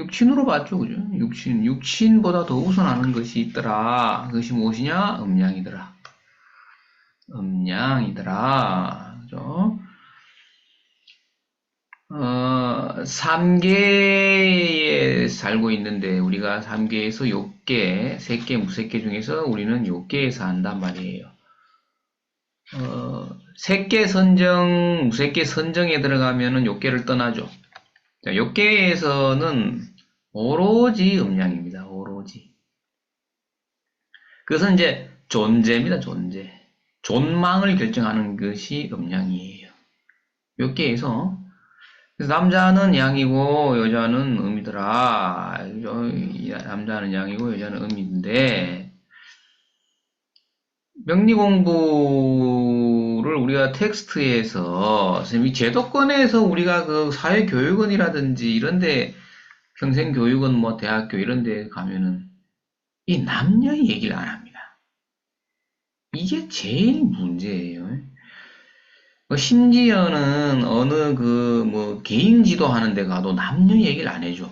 육친으로 봤죠, 그죠? 육친보다 더 우선하는 것이 있더라. 그것이 무엇이냐? 음양이더라. 음양이더라. 그죠? 3계에 살고 있는데, 우리가 3계에서 욕계, 색계, 무색계 중에서 우리는 욕계에서 한단 말이에요. 색계 선정, 무색계 선정에 들어가면은 욕계를 떠나죠. 자, 욕계에서는 오로지 음양입니다. 오로지. 그것은 이제 존재입니다. 존재. 존망을 결정하는 것이 음양이에요. 욕계에서. 그래서 남자는 양이고 여자는 음이더라. 남자는 양이고 여자는 음인데 명리 공부를 우리가 텍스트에서 선생님이 제도권에서 우리가 그 사회교육원이라든지 이런데 평생교육원 뭐 대학교 이런데 가면은 이 남녀의 얘기를 안 합니다. 이게 제일 문제예요. 심지어는 어느 개인 지도하는 데 가도 남녀 얘기를 안 해줘.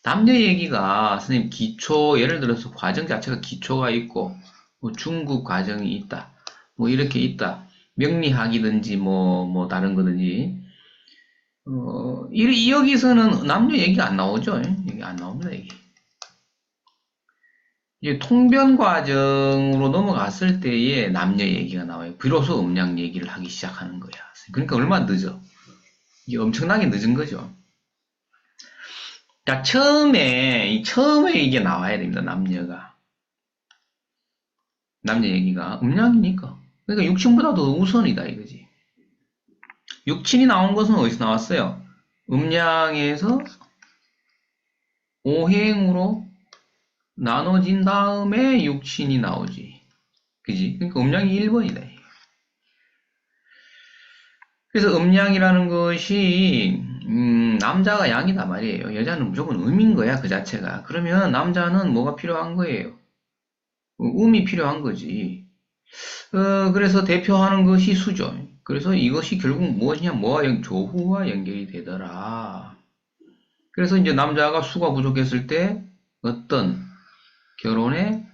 남녀 얘기가 선생님 기초, 예를 들어서 과정 자체가 기초가 있고, 뭐 중급 과정이 있다. 뭐 이렇게 있다. 명리학이든지 뭐 다른 거든지. 여기서는 남녀 얘기가 안 나오죠. 얘기 안 나옵니다, 이게. 이제 통변 과정으로 넘어갔을 때에 남녀 얘기가 나와요. 비로소 음양 얘기를 하기 시작하는 거야. 그러니까 얼마나 늦어. 이게 엄청나게 늦은 거죠. 자, 처음에 이게 나와야 됩니다. 남녀가. 남녀 얘기가. 음양이니까. 그러니까 육친보다 더 우선이다, 이거지. 육친이 나온 것은 어디서 나왔어요? 음양에서 오행으로 나눠진 다음에 육친이 나오지. 그지? 그러니까 음양이 1번이다. 그래서 음양이라는 것이 남자가 양이다 말이에요. 여자는 무조건 음인 거야, 그 자체가. 그러면 남자는 뭐가 필요한 거예요? 음이 필요한 거지. 그래서 대표하는 것이 수죠. 그래서 이것이 결국 무엇이냐? 조후와 연결이 되더라. 그래서 이제 남자가 수가 부족했을 때 어떤 결혼에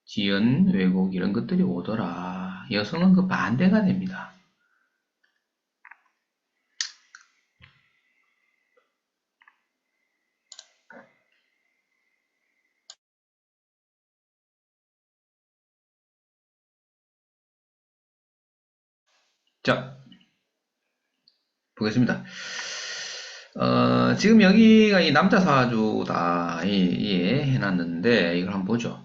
지연, 왜곡 이런 것들이 오더라. 여성은 그 반대가 됩니다. 자, 보겠습니다. 지금 여기가 이 남자 사주다, 해놨는데, 이걸 한번 보죠.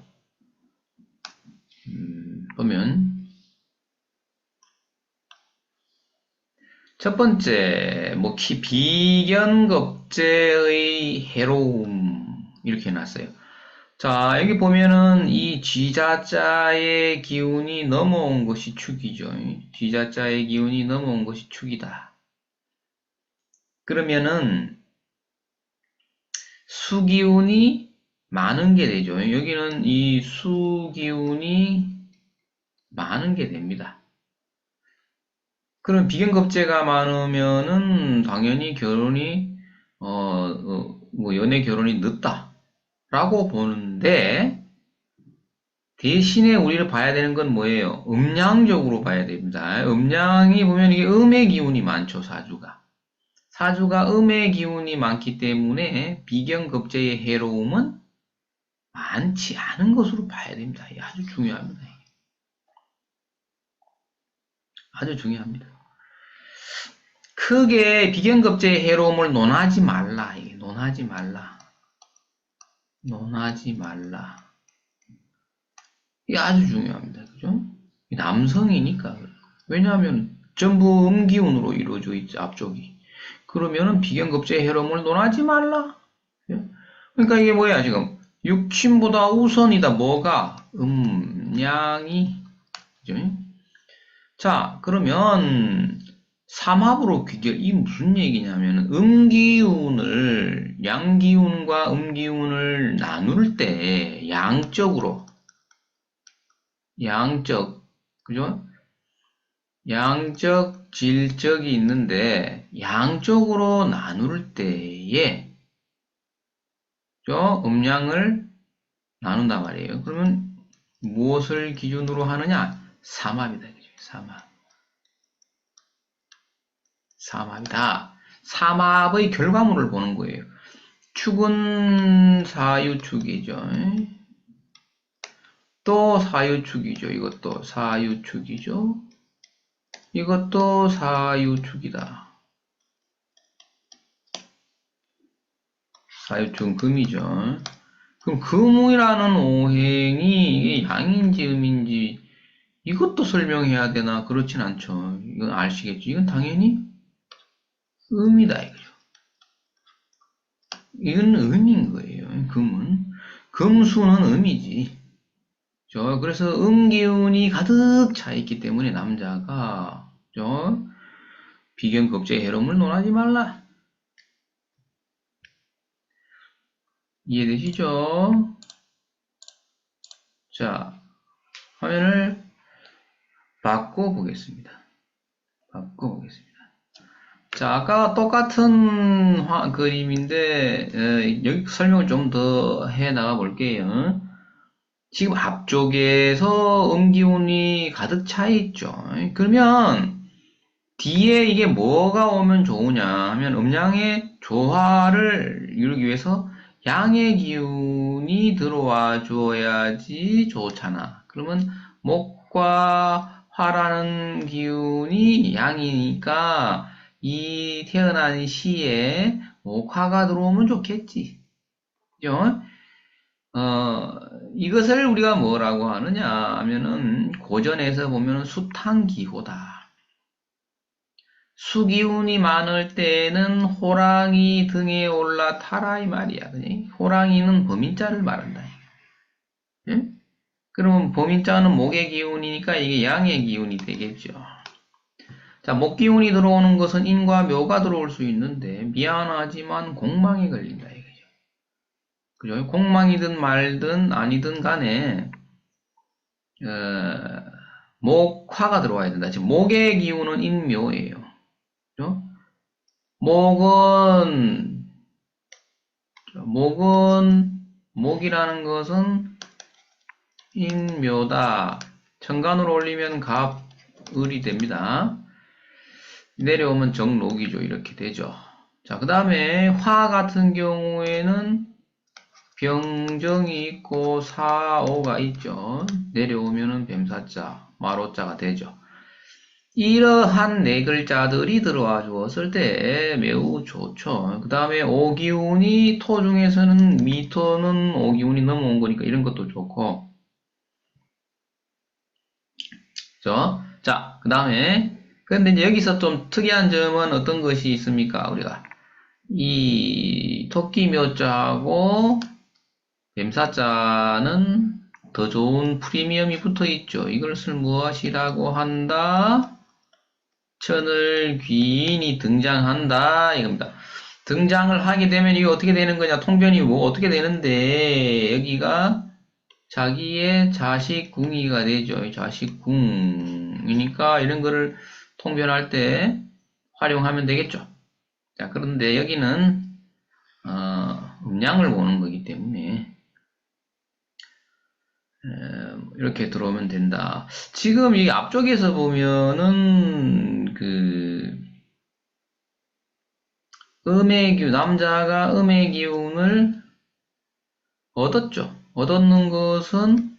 보면, 첫 번째, 비견겁제의 해로움, 이렇게 해놨어요. 자, 여기 보면은 이 쥐자자의 기운이 넘어온 것이 축이죠. 쥐자자의 기운이 넘어온 것이 축이다. 그러면은, 수기운이 많은 게 되죠. 여기는 이 수기운이 많은 게 됩니다. 그럼 비견겁제가 많으면은 당연히 결혼이 연애 결혼이 늦다라고 보는데 대신에 우리를 봐야 되는 건 뭐예요? 음양적으로 봐야 됩니다. 음양이 보면 이게 음의 기운이 많죠, 사주가. 사주가 음의 기운이 많기 때문에 비견겁제의 해로움은 많지 않은 것으로 봐야 됩니다. 이게 아주 중요합니다. 아주 중요합니다. 크게 비견겁제의 해로움을 논하지 말라. 이게 논하지 말라. 논하지 말라. 이게 아주 중요합니다. 그죠? 남성이니까. 왜냐하면 전부 음기운으로 이루어져 있죠, 앞쪽이. 그러면은 비견겁제의 해로움을 논하지 말라. 그러니까 이게 뭐야, 지금? 육친보다 우선이다. 뭐가? 양이. 그죠? 자, 그러면 삼합으로 귀결, 이 무슨 얘기냐면 음기운을 양기운과 음기운을 나눌 때 양적, 그죠? 양적, 질적이 있는데 양적으로 나눌 때에 음량을 나눈단 말이에요. 그러면 무엇을 기준으로 하느냐? 삼합이다. 그죠? 삼합이다. 삼합의 결과물을 보는 거예요. 축은 사유축이죠. 또 사유축이죠. 이것도 사유축이죠. 이것도 사유축이다. 사유축은 금이죠. 그럼 금이라는 오행이 이게 양인지 음인지 이것도 설명해야 되나? 그렇진 않죠. 이건 아시겠죠? 이건 당연히 음이다 이거죠. 이건 음인 거예요. 금은. 금수는 음이지. 그래서 음기운이 가득 차 있기 때문에 남자가 비견급제 해롬을 논하지 말라. 이해되시죠? 자, 화면을 바꿔보겠습니다. 자, 아까 똑같은 그림인데 여기 설명을 좀 더 해 나가 볼게요. 지금 앞쪽에서 음기운이 가득 차 있죠. 그러면 뒤에 이게 뭐가 오면 좋으냐 하면 음양의 조화를 이루기 위해서 양의 기운이 들어와 줘야지 좋잖아. 그러면 목과 화라는 기운이 양이니까 이 태어난 시에 목화가 들어오면 좋겠지. 그죠? 이것을 우리가 뭐라고 하느냐 하면은 고전에서 보면은 수탕기호다. 수기운이 많을 때는 호랑이 등에 올라타라 이 말이야. 그지? 호랑이는 범인자를 말한다. 응? 그러면 범인자는 목의 기운이니까 이게 양의 기운이 되겠죠. 자, 목기운이 들어오는 것은 인과 묘가 들어올 수 있는데 미안하지만 공망이 걸린다 이거죠. 그죠? 공망이든 말든 아니든 간에 목화가 들어와야 된다. 지금 목의 기운은 인묘예요. 그죠? 목이라는 것은 인묘다. 천간으로 올리면 갑을이 됩니다. 내려오면 정록이죠. 이렇게 되죠. 자, 그 다음에 화 같은 경우에는 병정이 있고 사오가 있죠. 내려오면은 뱀사자, 마로자가 되죠. 이러한 네 글자들이 들어와 주었을 때 매우 좋죠. 그 다음에 오기운이 토 중에서는 미토는 오기운이 넘어온 거니까 이런 것도 좋고. 그죠? 자, 그 다음에 근데 이제 여기서 좀 특이한 점은 어떤 것이 있습니까? 우리가 이 토끼 묘자하고 뱀사자는 더 좋은 프리미엄이 붙어 있죠. 이것을 무엇이라고 한다? 천을 귀인이 등장한다 이겁니다. 등장을 하게 되면 이게 어떻게 되는 거냐? 통변이 뭐 어떻게 되는데 여기가 자기의 자식궁이가 되죠. 자식궁이니까 이런 거를 통변할 때 활용하면 되겠죠. 자, 그런데 여기는 음양을 보는 거기 때문에 이렇게 들어오면 된다. 지금 이 앞쪽에서 보면은 남자가 음의 기운을 얻었죠. 얻었는 것은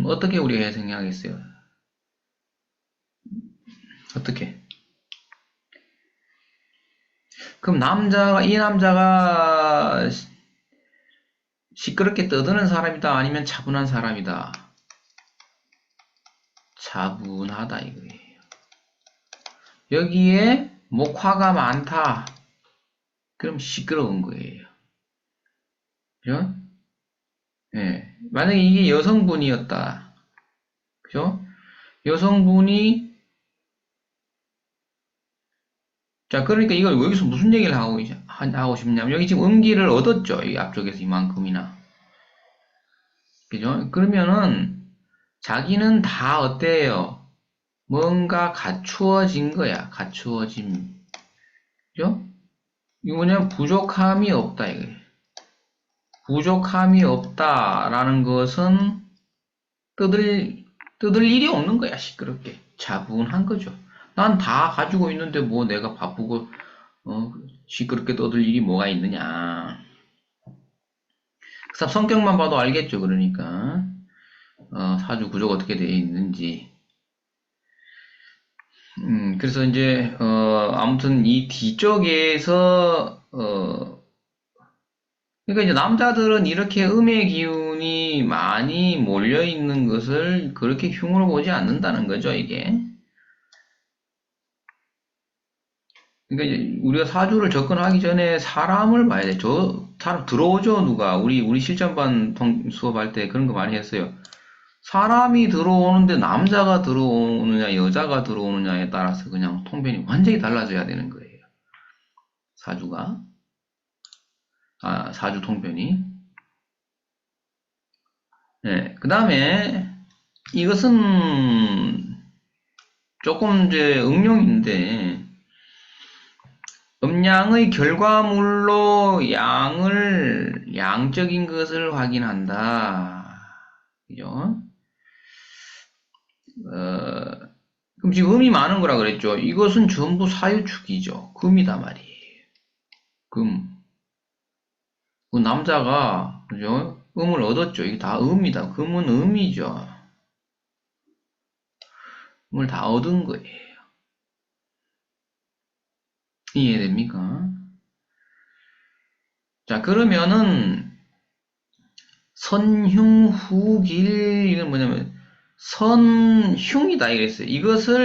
어떻게 우리가 생각하겠어요? 어떻게? 그럼 이 남자가 시끄럽게 떠드는 사람이다 아니면 차분한 사람이다? 차분하다 이거예요. 여기에 목화가 많다. 그럼 시끄러운 거예요. 그죠? 예. 만약에 이게 여성분이었다. 그죠? 여성분이 자, 그러니까 이걸 여기서 무슨 얘기를 하고 싶냐면 여기 지금 음기를 얻었죠. 이 앞쪽에서 이만큼이나. 그죠? 그러면은 자기는 다 어때요? 뭔가 갖추어진 거야. 갖추어짐. 그죠? 이거 뭐냐면 부족함이 없다 이거예요. 부족함이 없다라는 것은 뜯을 일이 없는 거야, 시끄럽게. 차분한 거죠. 난 다 가지고 있는데 뭐 내가 바쁘고, 시끄럽게 떠들 일이 뭐가 있느냐. 그 사람 성격만 봐도 알겠죠, 그러니까. 사주 구조가 어떻게 되어 있는지. 그래서 이제, 아무튼 이 뒤쪽에서, 그러니까 이제 남자들은 이렇게 음의 기운이 많이 몰려 있는 것을 그렇게 흉으로 보지 않는다는 거죠, 이게. 그러니까 이제 우리가 사주를 접근하기 전에 사람을 봐야 돼. 사람 들어오죠, 누가. 우리 실전반 수업할 때 그런 거 많이 했어요. 사람이 들어오는데 남자가 들어오느냐, 여자가 들어오느냐에 따라서 그냥 통변이 완전히 달라져야 되는 거예요. 사주가. 사주 통변이. 네. 그 다음에 이것은 조금 이제 응용인데, 음양의 결과물로 양적인 것을 확인한다. 그죠? 그럼 지금 음이 많은 거라 그랬죠? 이것은 전부 사유축이죠. 금이다 말이에요. 금. 그 남자가, 그죠? 음을 얻었죠. 이게 다 음이다. 금은 음이죠. 음을 다 얻은 거예요. 이해됩니까? 자, 그러면은, 선흉후길, 이건 뭐냐면, 선흉이다, 이랬어요.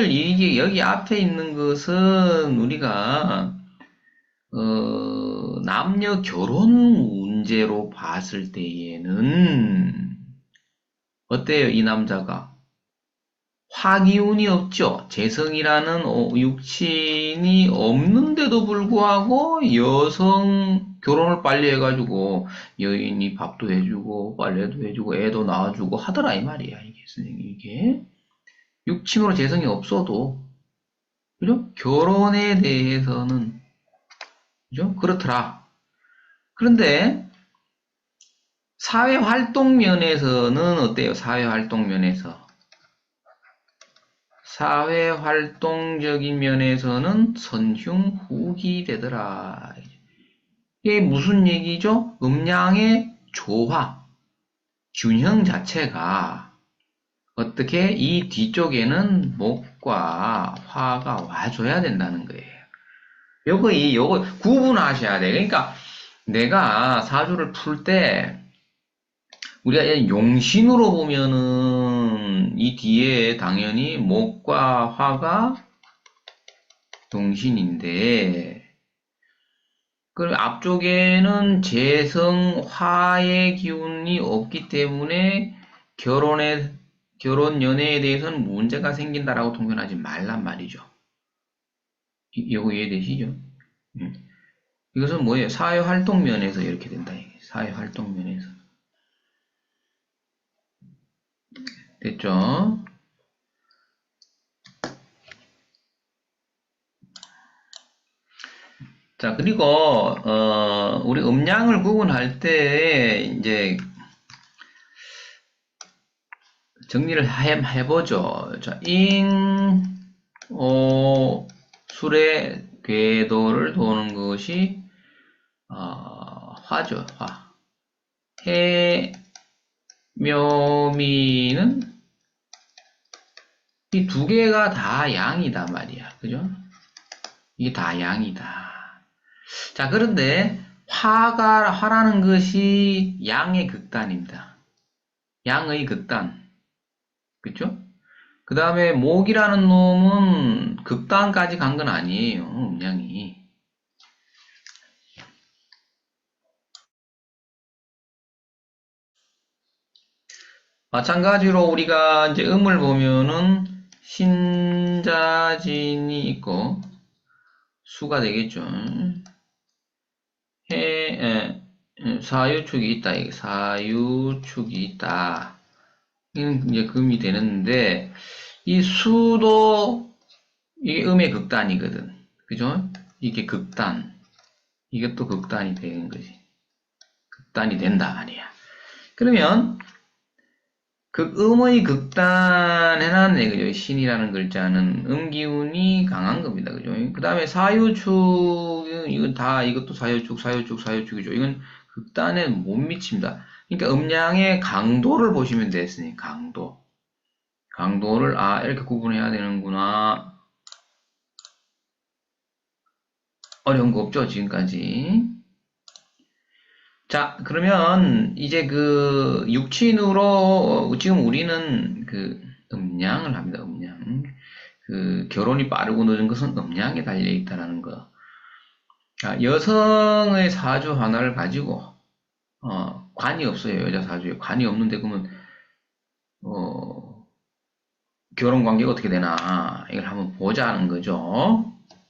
이게, 여기 앞에 있는 것은 우리가, 남녀 결혼 문제로 봤을 때에는, 어때요, 이 남자가? 화기운이 없죠. 재성이라는 육신이 없는데도 불구하고 여성 결혼을 빨리 해가지고 여인이 밥도 해주고 빨래도 해주고 애도 낳아주고 하더라 이 말이야. 이게 선생님 이게 육친으로 재성이 없어도 그죠? 결혼에 대해서는 그죠? 그렇더라. 그런데 사회 활동 면에서는 어때요? 사회 활동 면에서 사회활동적인 면에서는 선흉후기 되더라. 이게 무슨 얘기죠? 음양의 조화, 균형 자체가 어떻게 이 뒤쪽에는 목과 화가 와줘야 된다는 거예요. 요거 구분하셔야 돼. 그러니까 내가 사주를 풀 때 우리가 용신으로 보면은 이 뒤에 당연히 목과 화가 용신인데 그 앞쪽에는 재성화의 기운이 없기 때문에 결혼 연애에 대해서는 문제가 생긴다라고 통변하지 말란 말이죠. 이거 이해되시죠? 이것은 뭐예요? 사회활동 면에서 이렇게 된다. 사회활동 면에서. 됐죠? 자, 그리고, 우리 음양을 구분할 때, 이제, 정리를 해보죠. 자, 술의 궤도를 도는 것이, 화죠, 화. 해, 묘미는 이 두 개가 다 양이다 말이야. 그죠? 이게 다 양이다. 자, 그런데 화라는 것이 양의 극단입니다. 양의 극단. 그죠? 그 다음에 목이라는 놈은 극단까지 간 건 아니에요. 음양이. 마찬가지로 우리가 이제 음을 보면은 신자진이 있고 수가 되겠죠. 사유축이 있다. 이게 사유축이 있다. 이건 이제 금이 되는데 이 수도 이게 음의 극단이거든. 그죠? 이게 극단. 이것도 극단이 되는 거지. 극단이 된다 말이야. 그러면 극음의 극단 해놨네, 그죠? 신이라는 글자는 음기운이 강한 겁니다, 그죠? 그 다음에 사유축, 이건 다, 이것도 사유축, 사유축, 사유축이죠. 이건 극단에 못 미칩니다. 그러니까 음양의 강도를 보시면 됐으니, 강도. 강도를, 아, 이렇게 구분해야 되는구나. 어려운 거 없죠, 지금까지. 자, 그러면 이제 그 육친으로 지금 우리는 그 음양을 합니다. 음양. 그 결혼이 빠르고 늦은 것은 음양에 달려 있다라는 거. 자, 여성의 사주 하나를 가지고 관이 없어요. 여자 사주에 관이 없는데 그러면 어, 결혼 관계가 어떻게 되나 이걸 한번 보자는 거죠.